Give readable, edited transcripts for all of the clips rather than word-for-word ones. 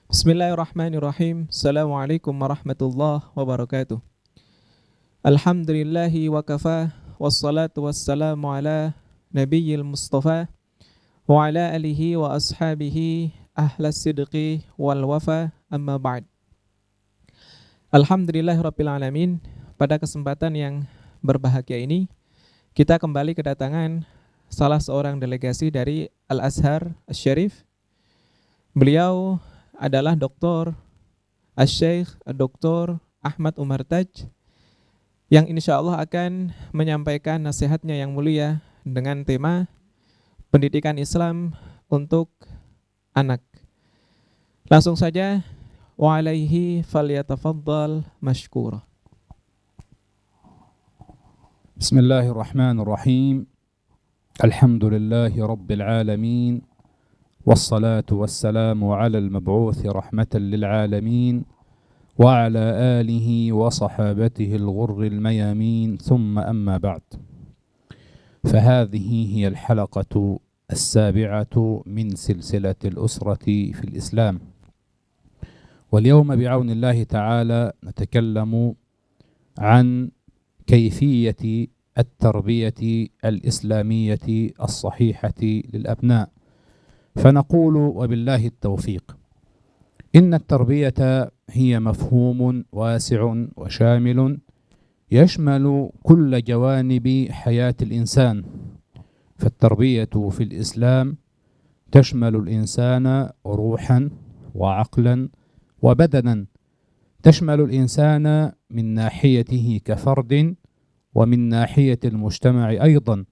Bismillahirrahmanirrahim. Assalamualaikum warahmatullahi wabarakatuh. Alhamdulillahi wa kafa, wassalatu wassalamu ala nabiyyil mustafa wa ala alihi wa ashabihi ahlas sidqi wal wafa, amma ba'd. Alhamdulillahirabbil alamin. Pada kesempatan yang berbahagia ini, kita kembali kedatangan salah seorang delegasi dari Al-Azhar Asy-Syarif. Beliau adalah Dr. Asy-Syaikh Dr. Ahmad Umar Taj, yang insya Allah akan menyampaikan nasihatnya yang mulia dengan tema pendidikan Islam untuk anak. Langsung saja, wa alaihi falyatafaddal mashkura. Bismillahirrahmanirrahim. Alhamdulillahi rabbil alamin. Wassalatu wassalamu ala al-mab'uthi rahmatan lil alamin wa ala alihi wa sahabatihi al-ghurri al-mayamin, thumma amma ba'd. فهذه هي الحلقة السابعة من سلسلة الأسرة في الإسلام، واليوم بعون الله تعالى نتكلم عن كيفية التربية الإسلامية الصحيحة للأبناء، فنقول وبالله التوفيق إن التربية هي مفهوم واسع وشامل يشمل كل جوانب حياة الإنسان. فالتربية في الإسلام تشمل الإنسان روحا وعقلا وبدنا، تشمل الإنسان من ناحيته كفرد ومن ناحية المجتمع أيضا،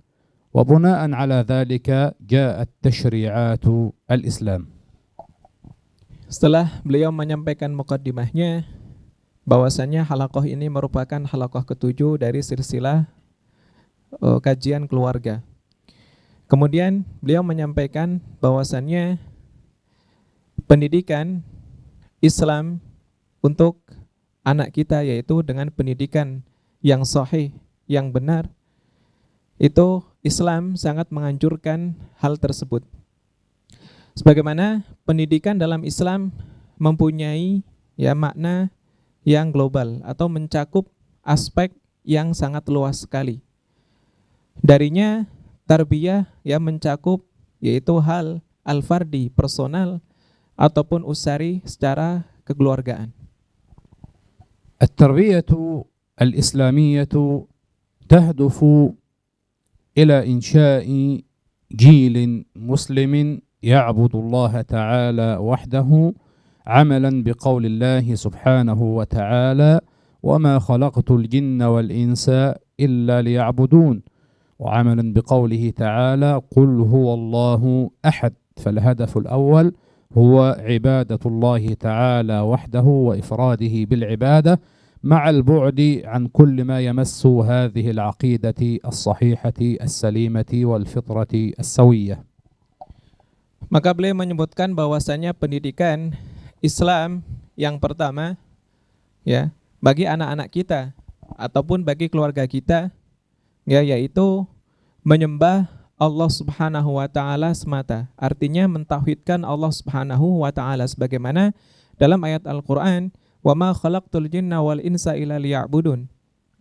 وبناء على ذلك جاءت تشريعات الإسلام. Setelah beliau menyampaikan muqaddimahnya, bahwasannya halaqah ini merupakan halaqah ke-7 dari silsilah kajian keluarga. Kemudian beliau menyampaikan bahwasannya pendidikan Islam untuk anak kita, yaitu dengan pendidikan yang sahih, yang benar, itu Islam sangat menganjurkan hal tersebut. Sebagaimana pendidikan dalam Islam mempunyai makna yang global atau mencakup aspek yang sangat luas sekali. Darinya tarbiyah yang mencakup yaitu hal al-fardi, personal, ataupun usari secara kekeluargaan. At-tarbiyatu al-islamiyatu tahdufu إلى إنشاء جيل مسلم يعبد الله تعالى وحده، عملا بقول الله سبحانه وتعالى: وما خلقت الجن والإنس إلا ليعبدون، وعملا بقوله تعالى: قل هو الله أحد. فالهدف الأول هو عبادة الله تعالى وحده وإفراده بالعبادة، مع البعد عن كل ما يمس هذه العقيدة الصحيحة السليمة والفطرة السوية. Maka beliau menyebutkan bahwasanya pendidikan Islam yang pertama bagi anak-anak kita ataupun bagi keluarga kita yaitu menyembah Allah Subhanahu wa taala semata. Artinya mentauhidkan Allah Subhanahu wa taala, sebagaimana dalam ayat Al-Qur'an, wa ma khalaqtul jinna wal insa illa liya'budun.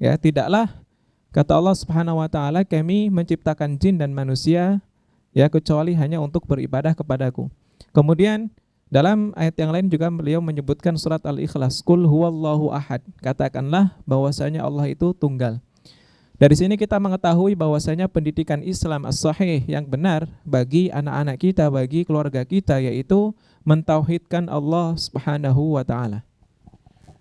Tidaklah, kata Allah Subhanahu wa taala, kami menciptakan jin dan manusia kecuali hanya untuk beribadah kepadaku. Kemudian dalam ayat yang lain juga beliau menyebutkan surat Al-Ikhlas, qul huwallahu ahad, katakanlah bahwasanya Allah itu tunggal. Dari sini kita mengetahui bahwasanya pendidikan Islam as-sahih yang benar bagi anak-anak kita, bagi keluarga kita, yaitu mentauhidkan Allah Subhanahu wa taala.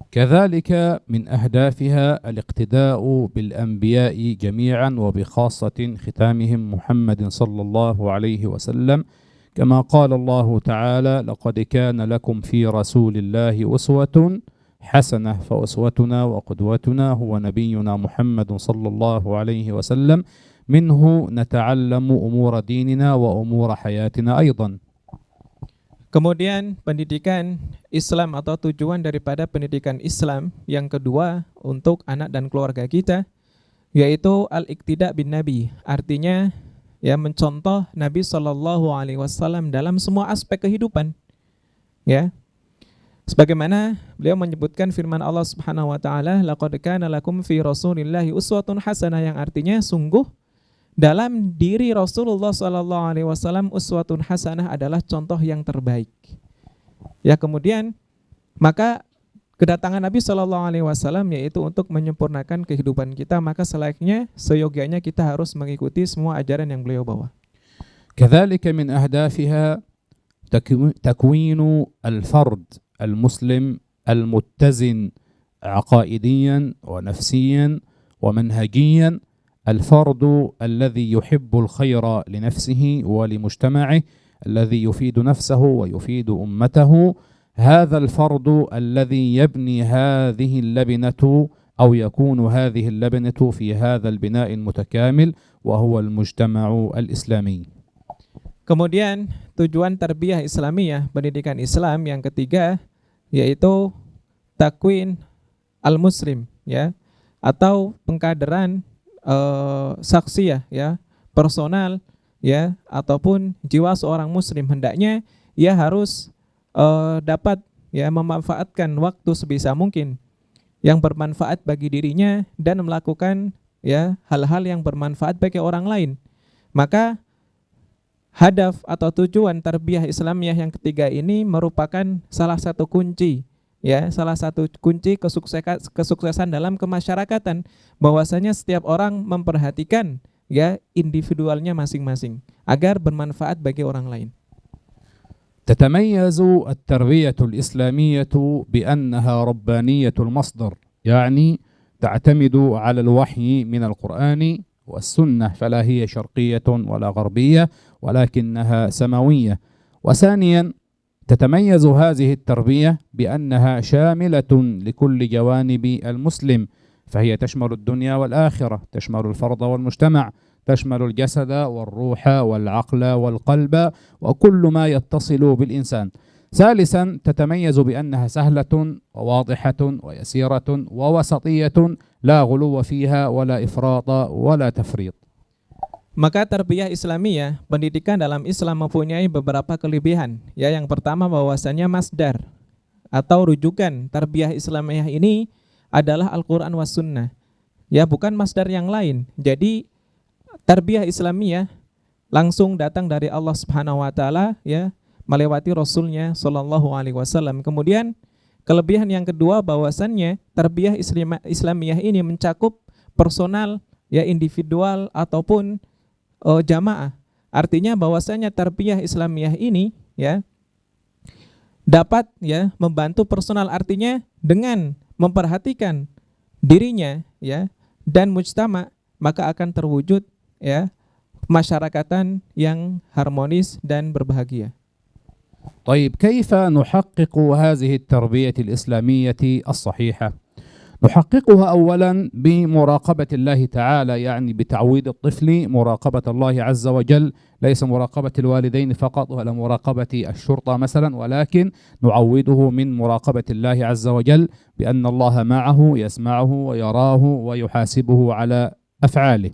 كذلك من أهدافها الاقتداء بالأنبياء جميعا، وبخاصة ختامهم محمد صلى الله عليه وسلم، كما قال الله تعالى: لقد كان لكم في رسول الله أسوة حسنة. فأسوتنا وقدوتنا هو نبينا محمد صلى الله عليه وسلم، منه نتعلم أمور ديننا وأمور حياتنا أيضا. Kemudian pendidikan Islam atau tujuan daripada pendidikan Islam yang kedua untuk anak dan keluarga kita yaitu al-iqtida bin nabi. Artinya ya mencontoh Nabi Shallallahu Alaihi Wasallam dalam semua aspek kehidupan, ya. Sebagaimana beliau menyebutkan firman Allah Subhanahu wa taala, laqad kana lakum fi Rasulillahi uswatun hasanah, yang artinya sungguh dalam diri Rasulullah sallallahu alaihi wasallam uswatun hasanah adalah contoh yang terbaik. Ya, kemudian maka kedatangan Nabi sallallahu alaihi wasallam yaitu untuk menyempurnakan kehidupan kita, maka selayaknya seyogyanya kita harus mengikuti semua ajaran yang beliau bawa. كذلك من أهدافها تكوين الفرد المسلم المتزن عقائديا ونفسيا ومنهجيا، الفرد الذي يحب الخير لنفسه ولمجتمعه، الذي يفيد نفسه ويفيد أمته، هذا الفرد الذي يبني هذه اللبنة أو يكون هذه اللبنة في هذا البناء المتكامل وهو المجتمع الإسلامي. Kemudian tujuan tarbiyah Islamiyah, pendidikan Islam yang ketiga, yaitu takwin al-muslim, ya, atau pengkaderan saksiyah, ya, personal, ya, ataupun jiwa seorang muslim. Hendaknya ia harus dapat, ya, memanfaatkan waktu sebisa mungkin yang bermanfaat bagi dirinya dan melakukan, ya, hal-hal yang bermanfaat bagi orang lain. Maka hadaf atau tujuan tarbiyah Islamiyah yang ketiga ini merupakan salah satu kunci, ya, salah satu kunci kesuksesan dalam kemasyarakatan, bahwasanya setiap orang memperhatikan, ya, individualnya masing-masing agar bermanfaat bagi orang lain. تتميز التربية الإسلامية بأنها ربانية المصدر، يعني تعتمد على الوحي من القرآن والسنة، فلا هي شرقية ولا غربية ولكنها سماوية. وثانيا تتميز هذه التربية بأنها شاملة لكل جوانب المسلم، فهي تشمل الدنيا والآخرة، تشمل الفرد والمجتمع، تشمل الجسد والروح والعقل والقلب وكل ما يتصل بالإنسان. ثالثا تتميز بأنها سهلة وواضحة ويسيرة ووسطية، لا غلو فيها ولا إفراط ولا تفريط. Maka tarbiyah Islamiyah, pendidikan dalam Islam mempunyai beberapa kelebihan. Ya, yang pertama bahwasanya masdar atau rujukan tarbiyah Islamiyah ini adalah Al-Qur'an was Sunnah. Ya, bukan masdar yang lain. Jadi tarbiyah Islamiyah langsung datang dari Allah Subhanahu wa taala, ya, melewati Rasulnya Shallallahu alaihi wasallam. Kemudian kelebihan yang kedua bahwasannya tarbiyah Islamiyah ini mencakup personal, ya, individual ataupun jamaah. Artinya bahwasanya tarbiyah Islamiyah ini, ya, dapat, ya, membantu personal, artinya dengan memperhatikan dirinya, ya, dan mujtama, maka akan terwujud, ya, masyarakatan yang harmonis dan berbahagia. طيب كيف نحقق هذه التربية الإسلامية الصحيحة؟ نحققها أولا بمراقبة الله تعالى، يعني بتعويد الطفل مراقبة الله عز وجل، ليس مراقبة الوالدين فقط ولا مراقبة الشرطة مثلا، ولكن نعوده من مراقبة الله عز وجل بأن الله معه يسمعه ويراه ويحاسبه على أفعاله.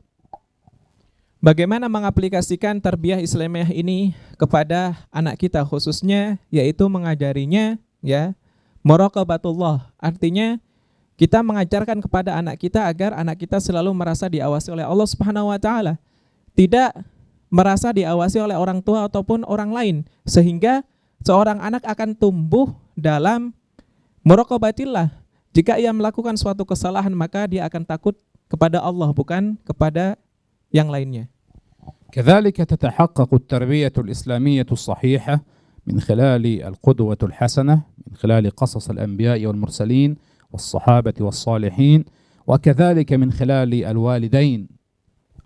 Bagaimana mengaplikasikan tarbiyah Islamiyah ini kepada anak kita khususnya, yaitu mengajarinya, ya, muraqabatullah. Artinya kita mengajarkan kepada anak kita agar anak kita selalu merasa diawasi oleh Allah Subhanahu wa taala, tidak merasa diawasi oleh orang tua ataupun orang lain, sehingga seorang anak akan tumbuh dalam muraqabatillah. Jika ia melakukan suatu kesalahan, maka dia akan takut kepada Allah, bukan kepada yang lainnya. كذلك تتحقق التربية الإسلامية الصحيحة من خلال القدوة الحسنة، من خلال قصص الأنبياء والمرسلين والصحابة والصالحين، وكذلك من خلال الوالدين،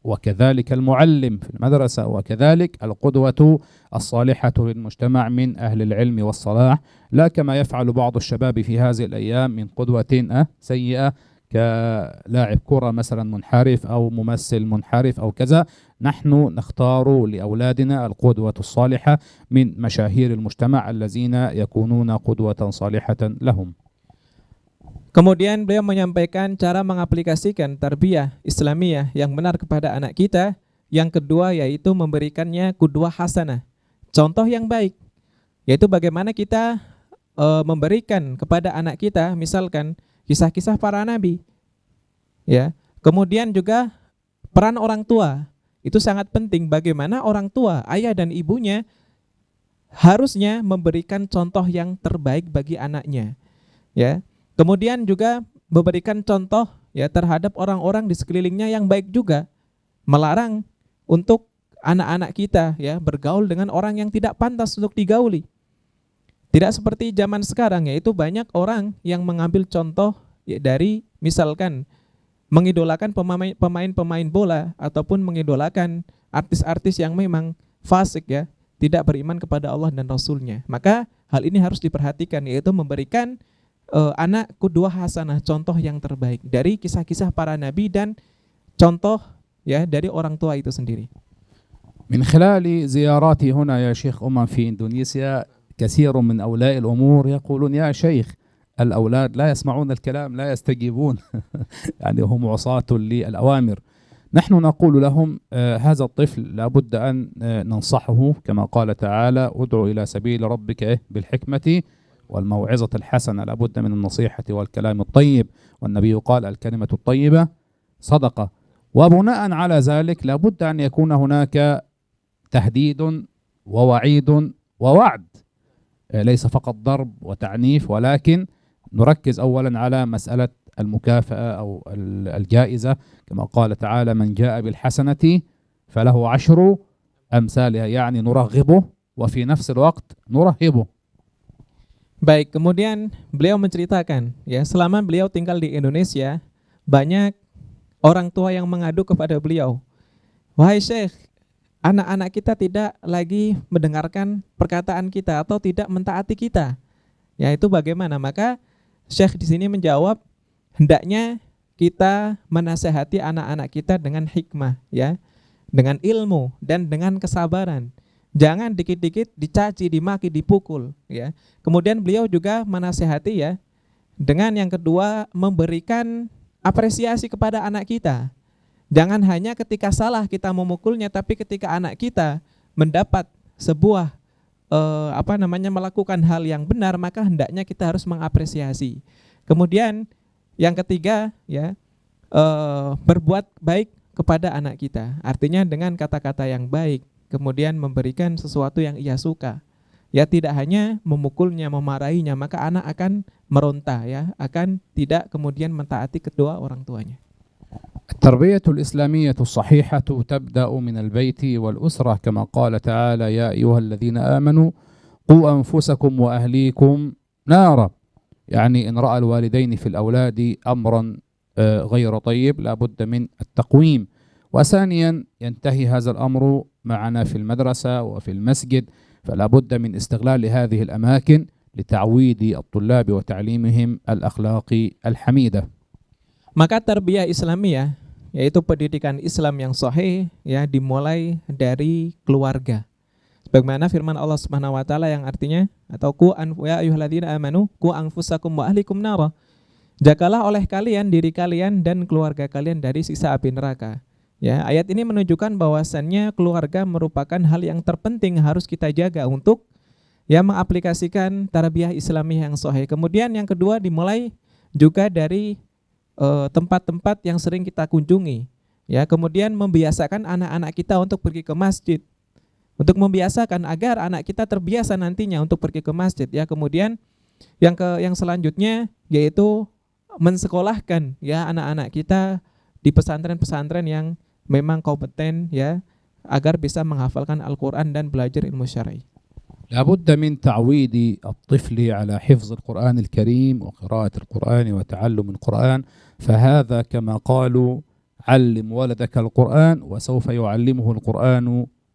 وكذلك المعلم في المدرسة، وكذلك القدوة الصالحة للمجتمع من أهل العلم والصلاح، لا كما يفعل بعض الشباب في هذه الأيام من قدوة سيئة كلاعب كرة مثلا منحرف أو ممثل منحرف أو كذا. نحن نختار لأولادنا القدوة الصالحة من مشاهير المجتمع الذين يكونون قدوة صالحة لهم. Kemudian beliau menyampaikan cara mengaplikasikan tarbiyah Islamiyah yang benar kepada anak kita, yang kedua yaitu memberikannya qudwah hasanah, contoh yang baik, yaitu bagaimana kita memberikan kepada anak kita misalkan kisah-kisah para nabi, ya. Kemudian juga peran orang tua itu sangat penting, bagaimana orang tua, ayah dan ibunya harusnya memberikan contoh yang terbaik bagi anaknya, ya. Kemudian juga memberikan contoh ya terhadap orang-orang di sekelilingnya yang baik juga, melarang untuk anak-anak kita ya bergaul dengan orang yang tidak pantas untuk digauli. Tidak seperti zaman sekarang, yaitu banyak orang yang mengambil contoh ya, dari misalkan mengidolakan pemain-pemain bola ataupun mengidolakan artis-artis yang memang fasik ya, tidak beriman kepada Allah dan Rasulnya. Maka hal ini harus diperhatikan, yaitu memberikan anak qudwah hasanah, contoh yang terbaik dari kisah-kisah para nabi dan contoh ya dari orang tua itu sendiri. من خلال زياراتي هنا يا شيخ في إندونيسيا كثير من أولياء الأمور يقولون يا شيخ الأولاد لا يسمعون الكلام لا يستجيبون يعني هم عصاة للأوامر. نحن نقول لهم هذا الطفل لابد أن ننصحه كما قال تعالى ادعو إلى سبيل ربك بالحكمة والموعظة الحسنة، لابد من النصيحة والكلام الطيب، والنبي قال الكلمة الطيبة صدقة. وبناء على ذلك لابد أن يكون هناك تهديد ووعيد ووعد، ليس فقط ضرب وتعنيف، ولكن نركز أولا على مسألة المكافأة أو الجائزة كما قال تعالى من جاء بالحسنة فله 10 أمثالها، يعني نرغبه وفي نفس الوقت نرهبه. Baik, kemudian beliau menceritakan ya selama beliau tinggal di Indonesia banyak orang tua yang mengadu kepada beliau, wahai Syekh, anak-anak kita tidak lagi mendengarkan perkataan kita atau tidak mentaati kita. Ya, itu bagaimana? Maka Syekh di sini menjawab, hendaknya kita menasehati anak-anak kita dengan hikmah ya, dengan ilmu dan dengan kesabaran. Jangan dikit-dikit dicaci, dimaki, dipukul ya. Kemudian beliau juga menasehati ya dengan yang kedua memberikan apresiasi kepada anak kita. Jangan hanya ketika salah kita memukulnya, tapi ketika anak kita mendapat sebuah melakukan hal yang benar, maka hendaknya kita harus mengapresiasi. Kemudian yang ketiga ya berbuat baik kepada anak kita, artinya dengan kata-kata yang baik, kemudian memberikan sesuatu yang ia suka. Ya, tidak hanya memukulnya, memarahinya, maka anak akan meronta ya, akan tidak kemudian mentaati kedua orang tuanya. التربية الإسلامية الصحيحة تبدأ من البيت والأسرة كما قال تعالى يا أيها الذين آمنوا قوا أنفسكم وأهليكم نارا، يعني إن رأى الوالدين في الأولاد أمرا غير طيب لابد من التقويم. وثانيا ينتهي هذا الأمر معنا في المدرسة وفي المسجد، فلا بد من استغلال هذه الأماكن لتعويد الطلاب وتعليمهم الأخلاق الحميدة. Maka tarbiyah Islamiyah yaitu pendidikan Islam yang sahih ya dimulai dari keluarga. Sebagaimana firman Allah Subhanahu wa taala yang artinya atau ya ayyuhalladzina amanu qu anfusakum wa ahlikum nara. Jagalah oleh kalian diri kalian dan keluarga kalian dari siksa api neraka. Ya, ayat ini menunjukkan bahwasannya keluarga merupakan hal yang terpenting harus kita jaga untuk ya mengaplikasikan tarbiyah Islamiyah yang sahih. Kemudian yang kedua dimulai juga dari tempat-tempat yang sering kita kunjungi. Ya, kemudian membiasakan anak-anak kita untuk pergi ke masjid. Untuk membiasakan agar anak kita terbiasa nantinya untuk pergi ke masjid ya. Kemudian yang selanjutnya yaitu mensekolahkan ya anak-anak kita di pesantren-pesantren yang memang kompeten ya agar bisa menghafalkan Al-Qur'an dan belajar ilmu syar'i. لابد من تعويد الطفل على حفظ القرآن الكريم وقراءة القرآن وتعلم القرآن، فهذا كما قالوا علم ولدك القرآن وسوف يعلمه القرآن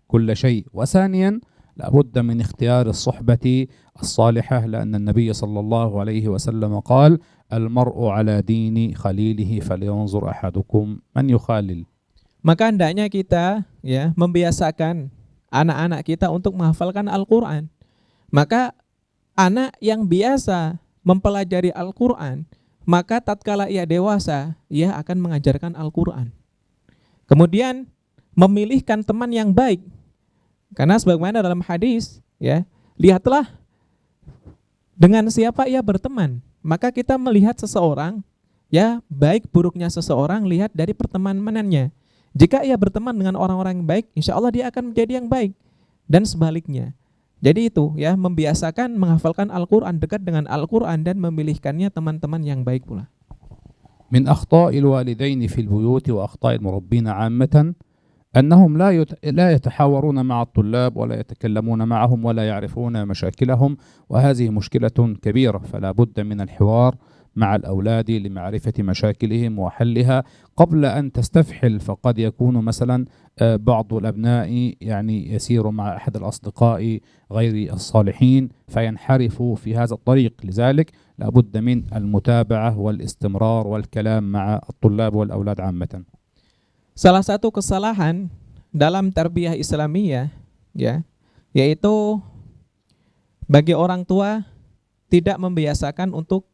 كل شيء. وثانيا لابد من اختيار الصحبة الصالحة، لأن النبي صلى الله عليه وسلم قال المرء على دين خليله فلينظر أحدكم من يخالل. Maka hendaknya kita ya membiasakan anak-anak kita untuk menghafalkan Al-Qur'an. Maka anak yang biasa mempelajari Al-Qur'an, maka tatkala ia dewasa, ia akan mengajarkan Al-Qur'an. Kemudian memilihkan teman yang baik. Karena sebagaimana dalam hadis, ya, lihatlah dengan siapa ia berteman. Maka kita melihat seseorang, ya, baik buruknya seseorang lihat dari pertemanannya. Jika ia berteman dengan orang-orang yang baik, insya Allah dia akan menjadi yang baik. Dan sebaliknya. Jadi itu, ya, membiasakan menghafalkan Al-Quran, dekat dengan Al-Quran, dan memilihkannya teman-teman yang baik pula. من أخطاء الوالدين في البيوت وأخطاء المربين عامة أنهم لا يتحاورون مع الطلاب ولا يتكلمون معهم ولا يعرفون مشاكلهم، وهذه مشكلة كبيرة، فلا بد من الحوار مع الأولاد لمعرفة مشاكلهم وحلها قبل أن تستفحل. فقد يكون مثلا بعض الأبناء يعني يسير مع أحد الأصدقاء غير الصالحين فينحرفوا في هذا الطريق، لذلك لا بد من المتابعة والاستمرار والكلام مع الطلاب والأولاد عامة. Salah satu kesalahan dalam tarbiyah Islamiyah, ya, yaitu bagi orang tua tidak membiasakan untuk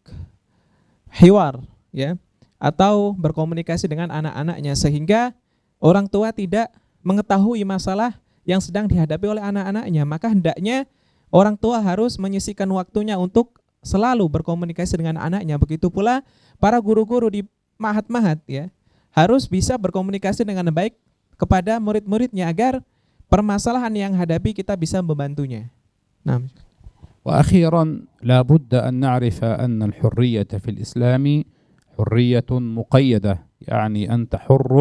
hiwar, ya, atau berkomunikasi dengan anak-anaknya, sehingga orang tua tidak mengetahui masalah yang sedang dihadapi oleh anak-anaknya. Maka hendaknya orang tua harus menyisihkan waktunya untuk selalu berkomunikasi dengan anaknya. Begitu pula para guru-guru di mahat-mahat, ya, harus bisa berkomunikasi dengan baik kepada murid-muridnya agar permasalahan yang hadapi kita bisa membantunya. Nah. وأخيرا لا بد أن نعرف أن الحرية في الإسلام حرية مقيدة، يعني أنت حر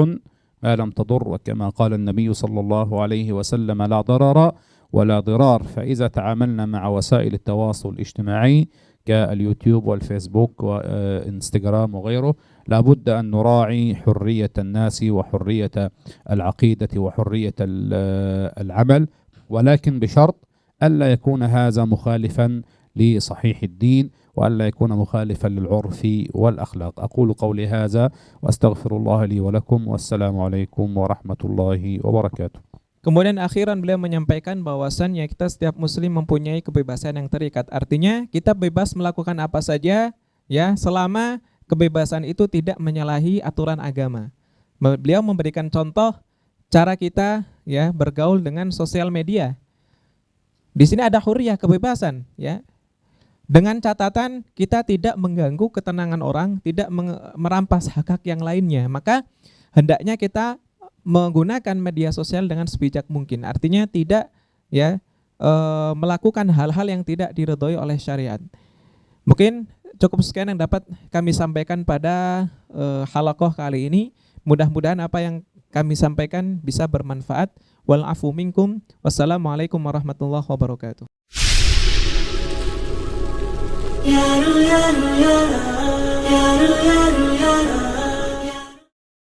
ما لم تضر، وكما قال النبي صلى الله عليه وسلم لا ضرر ولا ضرار. فإذا تعاملنا مع وسائل التواصل الاجتماعي كاليوتيوب والفيسبوك وإنستغرام وغيره لا بد أن نراعي حرية الناس وحرية العقيدة وحرية العمل، ولكن بشرط ألا يكون هذا مخالفا لصحيح الدين وألا يكون مخالفا للعرف والأخلاق. أقول قولي هذا وأستغفر الله لي ولكم، والسلام عليكم ورحمة الله وبركاته. Kemudian akhiran beliau menyampaikan bahwasannya kita setiap muslim mempunyai kebebasan yang terikat. Artinya kita bebas melakukan apa saja, ya, selama kebebasan itu tidak menyalahi aturan agama. Beliau memberikan contoh cara kita, ya, bergaul dengan sosial media. Di sini ada hurriyah, kebebasan, ya. Dengan catatan kita tidak mengganggu ketenangan orang, tidak merampas hak-hak yang lainnya. Maka hendaknya kita menggunakan media sosial dengan sebijak mungkin. Artinya tidak, ya, melakukan hal-hal yang tidak diridhoi oleh syariat. Mungkin cukup sekian yang dapat kami sampaikan pada halaqah kali ini. Mudah-mudahan apa yang kami sampaikan bisa bermanfaat. Wal afu minkum. Wassalamualaikum warahmatullahi wabarakatuh.